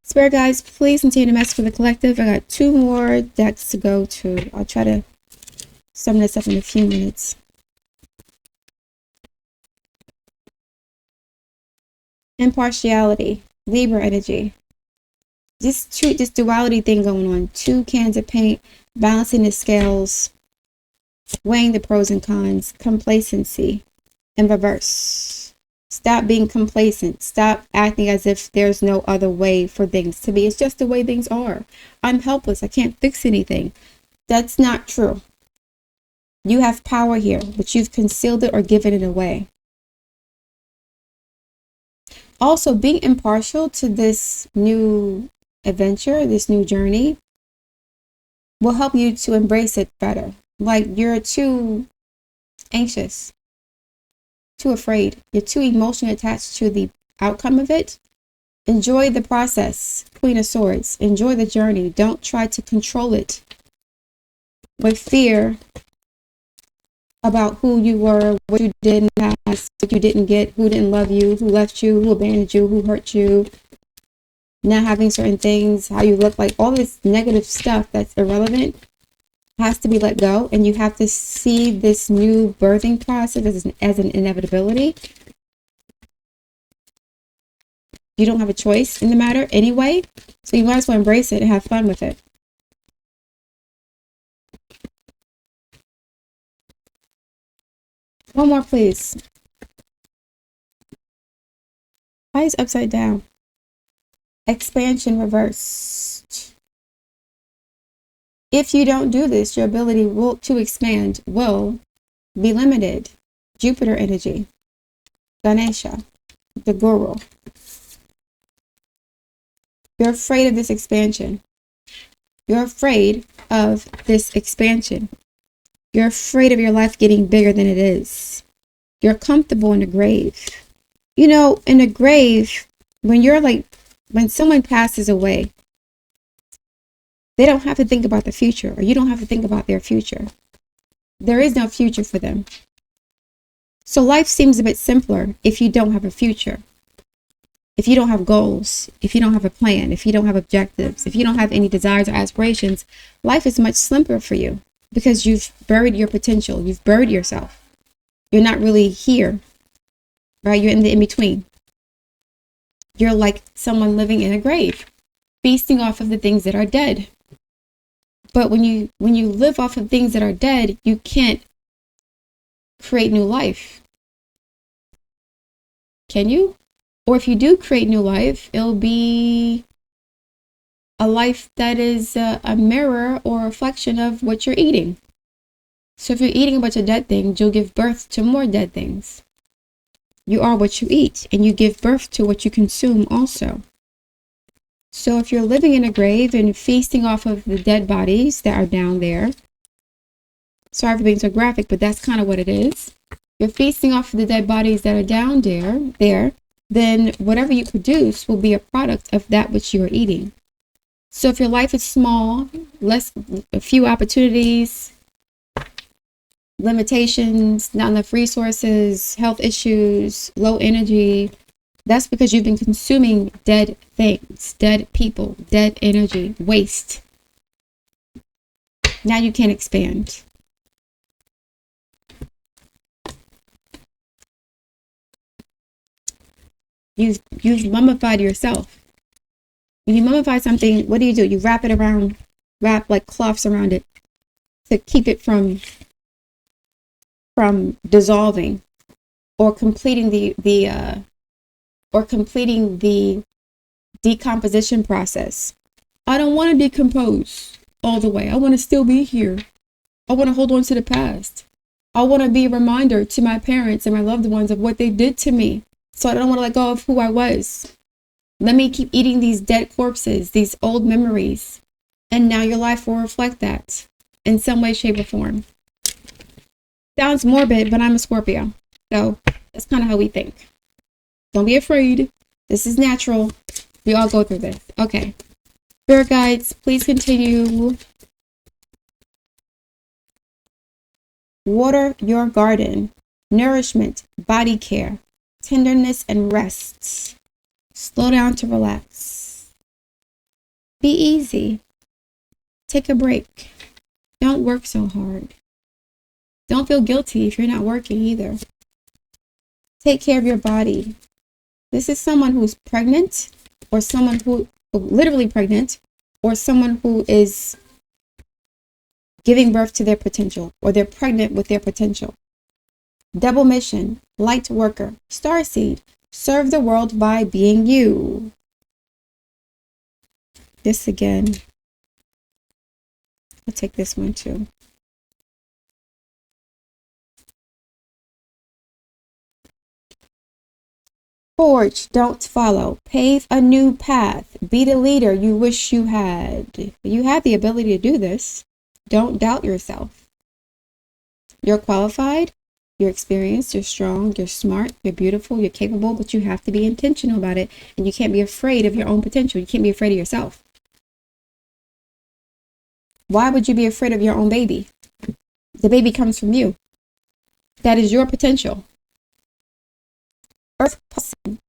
Spirit guides, please continue to mess for the collective. I got 2 more decks to go to. I'll try to sum this up in a few minutes. Impartiality, Libra energy. This duality thing going on. 2 cans of paint, balancing the scales, weighing the pros and cons, complacency, in reverse. Stop being complacent. Stop acting as if there's no other way for things to be. It's just the way things are. I'm helpless. I can't fix anything. That's not true. You have power here, but you've concealed it or given it away. Also, being impartial to this new adventure, this new journey, will help you to embrace it better. Like you're too anxious, too afraid, you're too emotionally attached to the outcome of it. Enjoy the process, Queen of Swords. Enjoy the journey. Don't try to control it with fear about who you were, what you did in the past, what you didn't get, who didn't love you, who left you, who abandoned you, who hurt you, not having certain things, how you look, like all this negative stuff that's irrelevant has to be let go. And you have to see this new birthing process as an inevitability. You don't have a choice in the matter anyway, so you might as well embrace it and have fun with it. One more, please. Why is upside down? Expansion reversed. If you don't do this, your ability to expand will be limited. Jupiter energy. Ganesha, the guru. You're afraid of this expansion. You're afraid of this expansion. You're afraid of your life getting bigger than it is. You're comfortable in the grave. You know, in the grave, when someone passes away, they don't have to think about the future, or you don't have to think about their future. There is no future for them. So life seems a bit simpler if you don't have a future. If you don't have goals, if you don't have a plan, if you don't have objectives, if you don't have any desires or aspirations, life is much simpler for you because you've buried your potential. You've buried yourself. You're not really here, right? You're in the in-between. You're like someone living in a grave, feasting off of the things that are dead. But when you live off of things that are dead, you can't create new life. Can you? Or if you do create new life, it'll be a life that is a mirror or a reflection of what you're eating. So if you're eating a bunch of dead things, you'll give birth to more dead things. You are what you eat, and you give birth to what you consume also. So if you're living in a grave and feasting off of the dead bodies that are down there, sorry for being so graphic, but that's kind of what it is. You're feasting off of the dead bodies that are down there, then whatever you produce will be a product of that which you are eating. So if your life is small, a few opportunities, limitations, not enough resources, health issues, low energy, that's because you've been consuming dead things, dead people, dead energy, waste. Now you can't expand. You've mummified yourself. When you mummify something, what do? You wrap it around, wrap like cloths around it to keep it from dissolving or completing the decomposition process. I don't want to decompose all the way. I want to still be here. I want to hold on to the past. I want to be a reminder to my parents and my loved ones of what they did to me. So I don't want to let go of who I was. Let me keep eating these dead corpses, these old memories. And now your life will reflect that in some way, shape, or form. Sounds morbid, but I'm a Scorpio. So that's kind of how we think. Don't be afraid. This is natural. We all go through this. Okay. Spirit guides, please continue. Water your garden. Nourishment, body care, tenderness, and rest. Slow down to relax. Be easy. Take a break. Don't work so hard. Don't feel guilty if you're not working either. Take care of your body. This is someone who's pregnant, or someone who literally pregnant, or someone who is giving birth to their potential, or they're pregnant with their potential. Double mission, light worker, starseed, serve the world by being you. This again. I'll take this one too. Forge, don't follow. Pave a new path. Be the leader you wish you had. You have the ability to do this. Don't doubt yourself. You're qualified. You're experienced. You're strong. You're smart. You're beautiful. You're capable. But you have to be intentional about it. And you can't be afraid of your own potential. You can't be afraid of yourself. Why would you be afraid of your own baby? The baby comes from you. That is your potential. Earth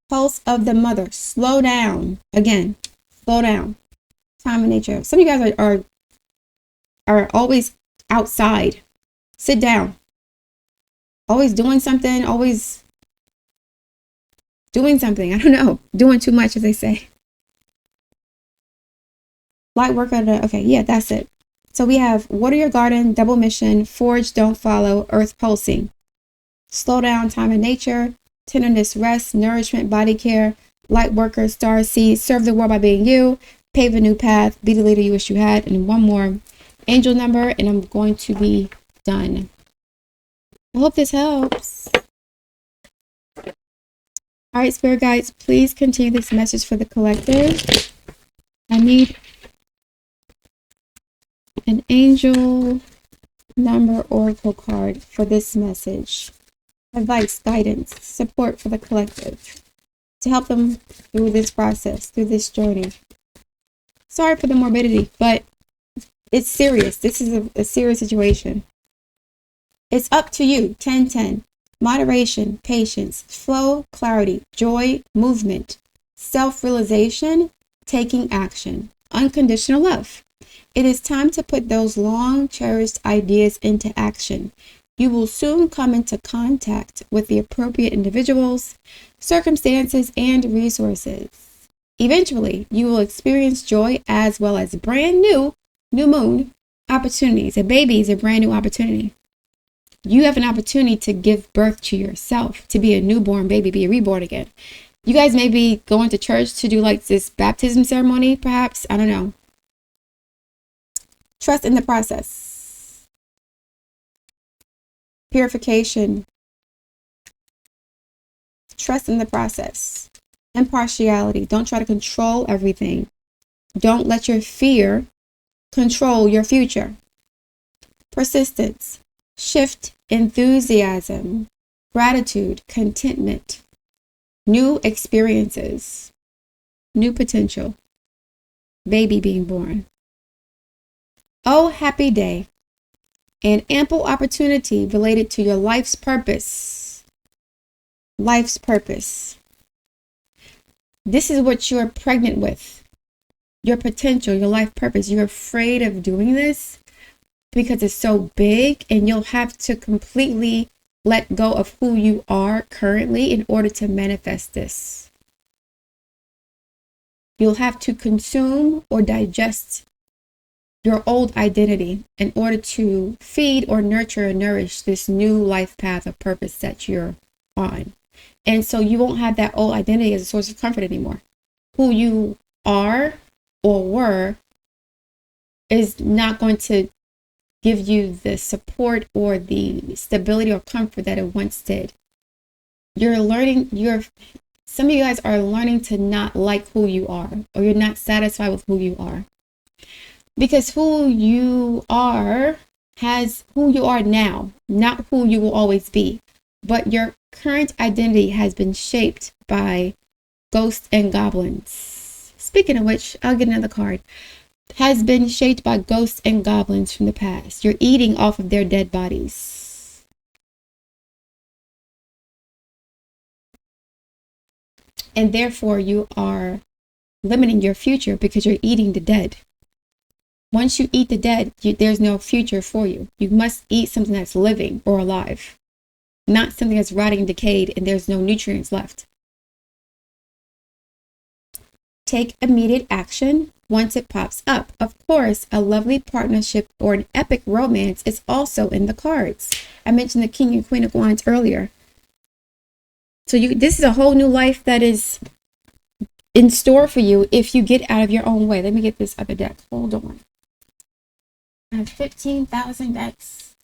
pulse of the mother. Slow down. Again, slow down. Time and nature. Some of you guys are always outside. Sit down. Always doing something. Always doing something. I don't know. Doing too much, as they say. Light work on the. Okay, yeah, that's it. So we have water your garden, double mission, forge, don't follow, earth pulsing. Slow down, time and nature. Tenderness, rest, nourishment, body care, light worker, star seed, serve the world by being you, pave a new path, be the leader you wish you had, and one more angel number, and I'm going to be done. I hope this helps. All right, spirit guides, please continue this message for the collective. I need an angel number oracle card for this message. Advice, guidance, support for the collective to help them through this process, through this journey. Sorry for the morbidity, but it's serious. This is a serious situation. It's up to you. 10-10. Moderation, patience, flow, clarity, joy, movement, self-realization, taking action, unconditional love. It is time to put those long cherished ideas into action. You will soon come into contact with the appropriate individuals, circumstances, and resources. Eventually, you will experience joy as well as brand new moon opportunities. A baby is a brand new opportunity. You have an opportunity to give birth to yourself, to be a newborn baby, be reborn again. You guys may be going to church to do like this baptism ceremony, perhaps. I don't know. Trust in the process. Purification. Trust in the process. Impartiality. Don't try to control everything. Don't let your fear control your future. Persistence. Shift. Enthusiasm. Gratitude. Contentment. New experiences. New potential. Baby being born. Oh, happy day. And ample opportunity related to your life's purpose. Life's purpose. This is what you're pregnant with. Your potential, your life purpose. You're afraid of doing this because it's so big, and you'll have to completely let go of who you are currently in order to manifest this. You'll have to consume or digest your old identity in order to feed or nurture and nourish this new life path of purpose that you're on. And so you won't have that old identity as a source of comfort anymore. Who you are or were is not going to give you the support or the stability or comfort that it once did. Some of you guys are learning to not like who you are, or you're not satisfied with who you are. Because who you are has who you are now, not who you will always be. But your current identity has been shaped by ghosts and goblins. Speaking of which, I'll get another card. Has been shaped by ghosts and goblins from the past. You're eating off of their dead bodies. And therefore, you are limiting your future because you're eating the dead. Once you eat the dead, there's no future for you. You must eat something that's living or alive, not something that's rotting and decayed and there's no nutrients left. Take immediate action once it pops up. Of course, a lovely partnership or an epic romance is also in the cards. I mentioned the King and Queen of Wands earlier. So this is a whole new life that is in store for you if you get out of your own way. Let me get this other deck. Hold on. I have 15,000 decks.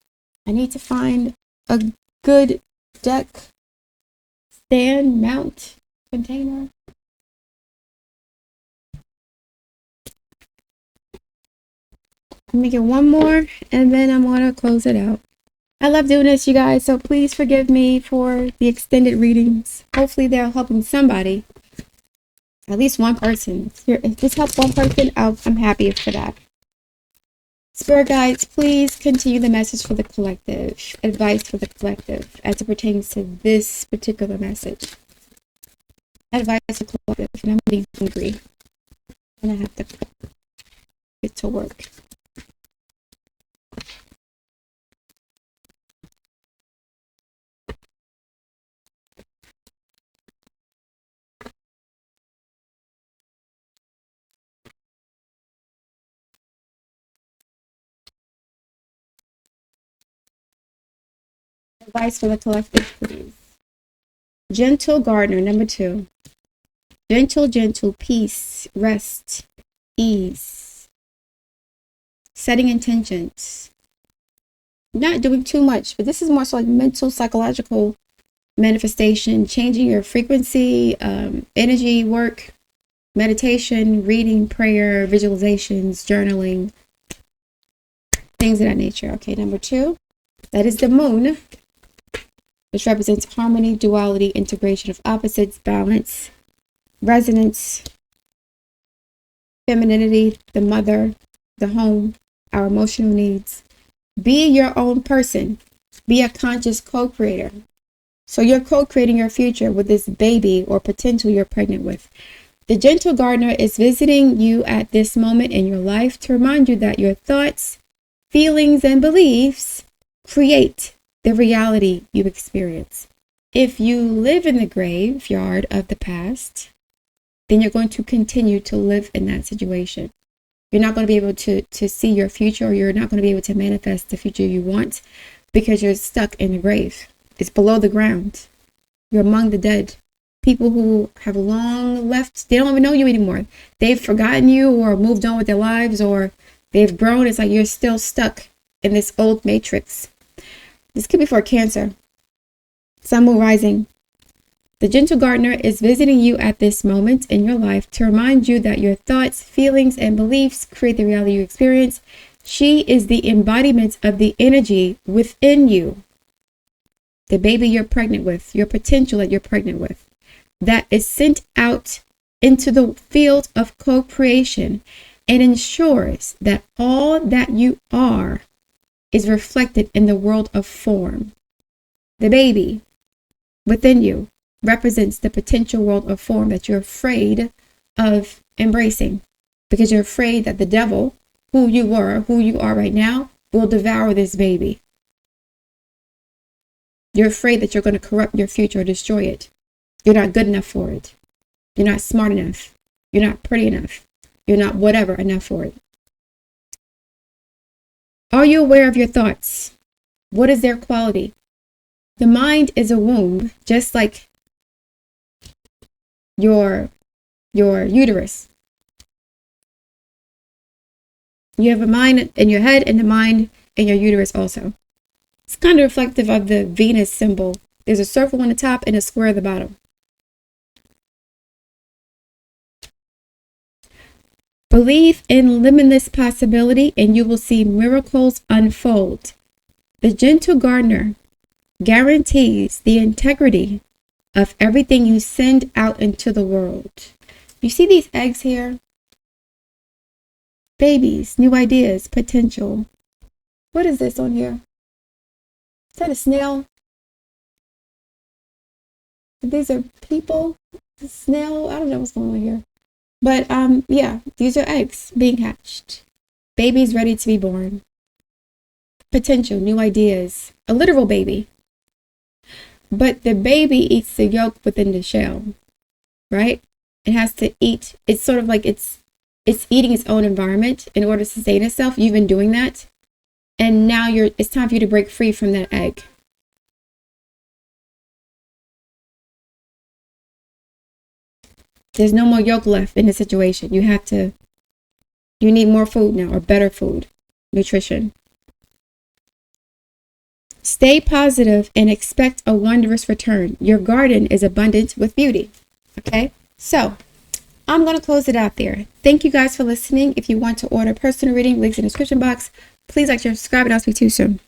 I need to find a good deck stand, mount, container. Let me get one more and then I'm going to close it out. I love doing this, you guys, so please forgive me for the extended readings. Hopefully they're helping somebody, at least one person. If this helps one person, I'm happy for that. Spirit guides, please continue the message for the collective, advice for the collective as it pertains to this particular message. Advice for the collective, and I'm getting hungry and I have to get to work. Advice for the collective, please. Gentle gardener, number 2. Gentle, peace, rest, ease. Setting intentions. Not doing too much, but this is more so like mental, psychological manifestation, changing your frequency, energy work, meditation, reading, prayer, visualizations, journaling, things of that nature. Okay, number 2, that is the moon, which represents harmony, duality, integration of opposites, balance, resonance, femininity, the mother, the home, our emotional needs. Be your own person. Be a conscious co-creator. So you're co-creating your future with this baby or potential you're pregnant with. The gentle gardener is visiting you at this moment in your life to remind you that your thoughts, feelings, and beliefs create the reality you experience. If you live in the graveyard of the past, then you're going to continue to live in that situation. You're not going to be able to see your future, or you're not going to be able to manifest the future you want because you're stuck in the grave. It's below the ground. You're among the dead. People who have long left, they don't even know you anymore. They've forgotten you or moved on with their lives, or they've grown. It's like you're still stuck in this old matrix. This could be for Cancer. Sun, Moon, Rising. The gentle gardener is visiting you at this moment in your life to remind you that your thoughts, feelings, and beliefs create the reality you experience. She is the embodiment of the energy within you. The baby you're pregnant with, your potential that you're pregnant with, that is sent out into the field of co-creation and ensures that all that you are is reflected in the world of form. The baby within you represents the potential world of form that you're afraid of embracing, because you're afraid that the devil, who you were, who you are right now, will devour this baby. You're afraid that you're going to corrupt your future or destroy it. You're not good enough for it. You're not smart enough. You're not pretty enough. You're not whatever enough for it. Are you aware of your thoughts? What is their quality? The mind is a womb, just like your uterus. You have a mind in your head and the mind in your uterus also. It's kind of reflective of the Venus symbol. There's a circle on the top and a square at the bottom. Believe in limitless possibility and you will see miracles unfold. The gentle gardener guarantees the integrity of everything you send out into the world. You see these eggs here? Babies, new ideas, potential. What is this on here? Is that a snail? These are people. A snail. I don't know what's going on here. But yeah, these are eggs being hatched. Babies ready to be born. Potential, new ideas. A literal baby. But the baby eats the yolk within the shell, right? It has to eat. It's sort of like it's eating its own environment in order to sustain itself. You've been doing that. And now it's time for you to break free from that egg. There's no more yolk left in the situation. You need more food now, or better food, nutrition. Stay positive and expect a wondrous return. Your garden is abundant with beauty. Okay, so I'm going to close it out there. Thank you guys for listening. If you want to order personal reading, links in the description box. Please like, share, subscribe, and I'll speak to you soon.